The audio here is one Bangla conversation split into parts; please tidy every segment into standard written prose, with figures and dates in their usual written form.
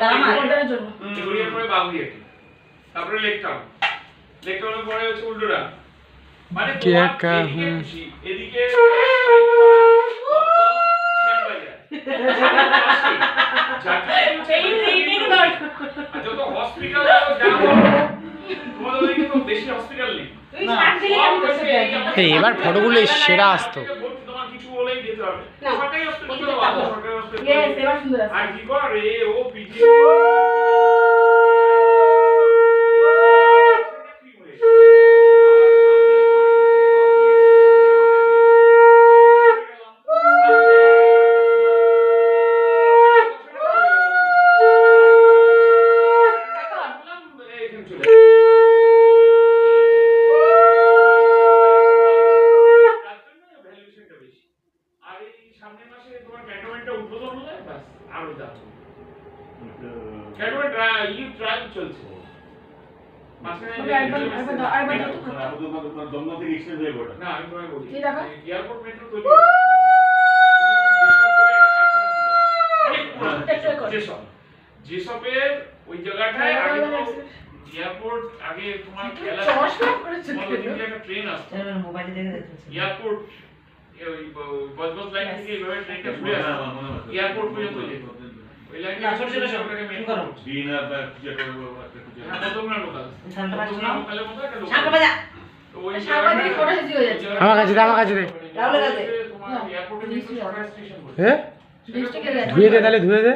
আমার জন্য এগুলির পরে বাগুইয়াটি, তারপরে লেক টাউন, লেক টাউনের পরে হচ্ছে উল্টোডাঙা। মানে এদিকে যত হসপিটাল তোমাদের তো বেশি হসপিটাল নেই। এবার ফটোগুলো সেরা আসতো। তোমার কিছু বলেই দিতে হবে সরকারি হসপিটাল আর কি করে ও পিজি যেসবের ওই জায়গাটায় আগে এয়ারপোর্ট আগে তোমার খেলা একটা ট্রেন আসতো এয়ারপোর্ট ওই বজবজ লাইন থেকে এইভাবে ট্রেনটা ঘুরে আসতো এয়ারপোর্ট পর্যন্ত যেত ওই লাইনে সবটাকে মেন করো বিনা বা কিছু একটা কতগুলো লোকাল লোকালের মতো একটা লোকাল শাকবাজা তো ওই শাকবাজা ফটো শেষ হয়ে যাচ্ছে আমার কাছে রাহুলের কাছে তোমার এয়ারপোর্টে যে সরকারি স্টেশন বলে হ্যাঁ ধুয়ে দে তাহলে ধুয়ে দে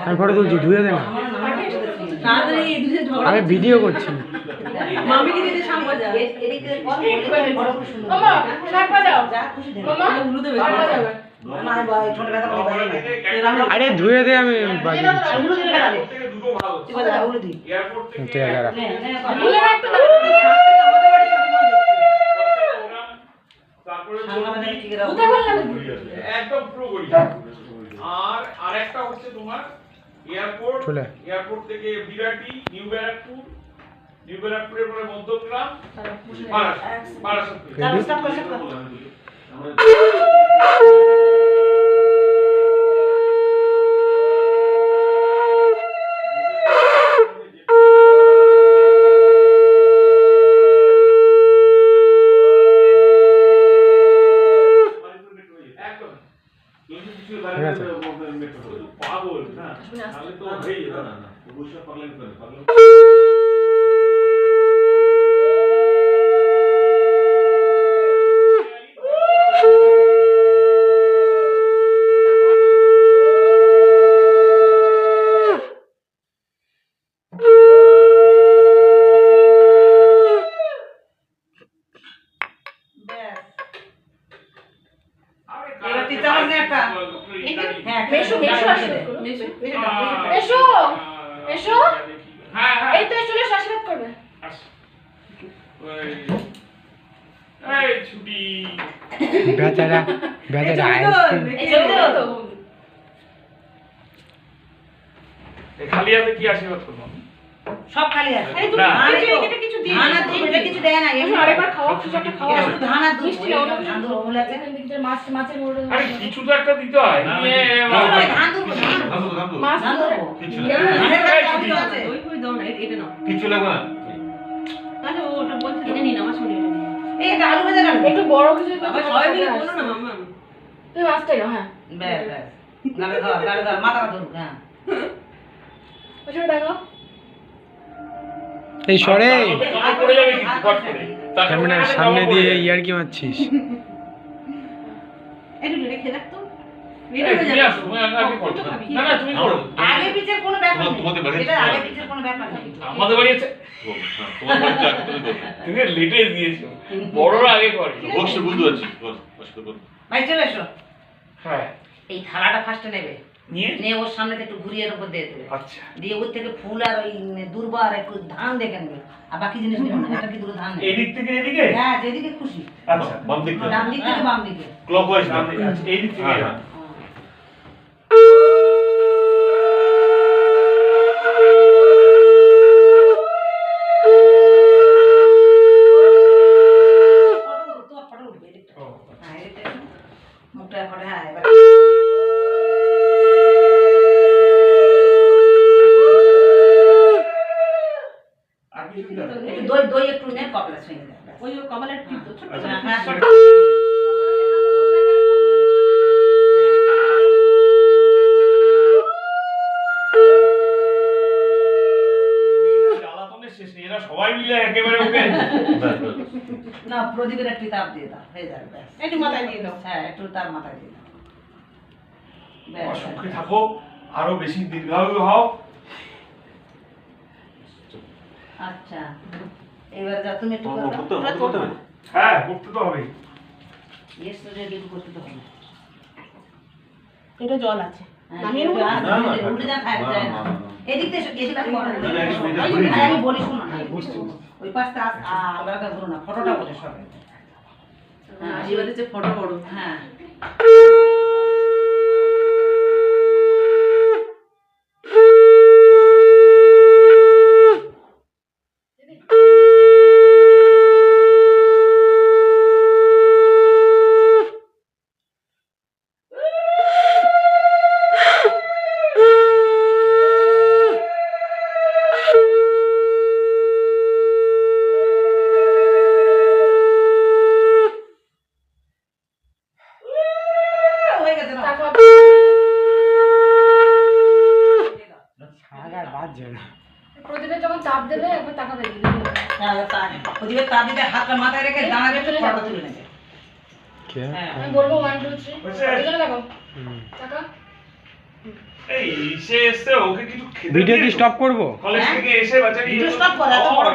আমি ফটো তুলছি ধুয়ে দে না আমি ভিডিও করছি মামিকে দিতে শাকবাজা এদিকে মামা শাকবাজা যা খুশি দে মামা উলু দেবে না ভাই ছোট ব্যথা করে আরে ধুয়ে দে আমি বাজি উলু দেবে না থেকে দুটো ভালো ঠিক আছে উলু দি এয়ারপোর্ট থেকে ঠিক আছে উলু রাখতে দাও আমাদের বাড়ি তারপরে কোথায় বললাম একদম পুরো গড়ি আর আরেকটা হচ্ছে তোমার এয়ারপোর্ট থেকে বিরাটি নিউ ব্যারাকপুরের পরে মধ্যগ্রাম বারাসাত পাগল না তাহলে তো হয়ে যাবে না অবশ্যই পাগল করে এসো হ্যাঁ এই তো চলে আশীর্বাদ করবে এই ছুটি বেচারা খালি হাতে কি আশীর্বাদ করবো সব খালি আছে এই তুমি এটা কিছু দিয়ে না এটা কিছু দেয় না এমনি আরেকবার খাওয়া কিছু একটা খাওয়া শুধু ধান আর দুধ ধান দুধ ওগুলা এখান থেকে মাছের মোড়ে আরে কিছু তো একটা দিতে হয় ধান দুধ মাছ কিছু আছে ওই দাও না এটা নাও কিছু লাগবে না আরে ওটা বলছি এটা নি না মাছ মুড়ি এই এটা আলু ভাজা নাও একটু বড় কিছু বাবা সবাই মিলে বলো না মাম্মা তুমি মাছটাই নাও হ্যাঁ ব্যাস গালে ধর মাথা ধর হ্যাঁ ওটা দেখো এই সরে ক্যামেরার সামনে দিয়ে ইয়ার কি মারছিস একটু রেখে রাখ তো আগে পিছের কোনো ব্যাপার নেই এটা আগে পিছের কোনো ব্যাপার নেই আমাদের বাড়ি আছে তোমার বাড়িতে আগে তুমি লেটে দিয়েছো বড়রা আগে করে অবশ্য বুঝতে পারছি ভাই চলে এসো হ্যাঁ এই থালাটা ফার্স্টে নেবে নিয়ে ওর সামনে একটু ঘুরিয়ে উপর দিয়ে দেবে আচ্ছা দিয়ে ওর থেকে ফুল আর ওই দুর্বা আর একটু ধান দেখে নেবে আর বাকি জিনিস নেবে না এটা কি দুটো ধান নেবে এদিক থেকে এদিকে হ্যাঁ যেদিকে খুশি আচ্ছা বাম দিক থেকে ডান দিক থেকে বাম দিকে ক্লকওয়াইজ ডান দিকে আচ্ছা এই দিক থেকে মুখটা করে হ্যাঁ এবার ওই কপালের টিপ তো ছোট আচ্ছা, হ্যাঁ সেটা- ছোট জ্বালাতনের শেষ নেই, এরা সবাই মিলে একেবারে ওকে না প্রদীপের একটু তাপ দিয়ে দাও হয়ে যাবে ব্যাস একটু মাথায় দিয়ে দাও হ্যাঁ একটু তার মাথায় দিয়ে দাও ব্যাস সুখে থাকো, আরো বেশি দীর্ঘায়ু হও। আচ্ছা এবারে যা তুমি একটু করো হ্যাঁ, করতে তো হবেই। ইয়েস তো রেডি করতে তো হবে এটা জল আছে নামিয়ে উঠে যা খায় যায় না এদিক থেকে এদিক থেকে আমি বলি শোনো না ওই পাশটা আমরা কাজ করো না ফটোটা বলে সবাই হ্যাঁ এবারে যে ফটো করো হ্যাঁ হয়ে গেছে না আর বাজছে না। প্রদীপে যখন চাপ দেবে একবার তাকাবে হ্যাঁ প্রদীপের তাপ দিতে হাতটা মাথায় রেখে দাঁড়াবে ফটো তুলে নেবে কে? হ্যাঁ আমি বলবো 1 2 3 হয়েছে? এখানে দেখো হুম। টাকা এই সে এসছে, ওকে কিছু খেতে ভিডিও কি দিয়েছো? স্টপ করবো? কলেজ হ্যাঁ? থেকে এসে বাচ্চাকে ভিডিও stop করো, এত বড়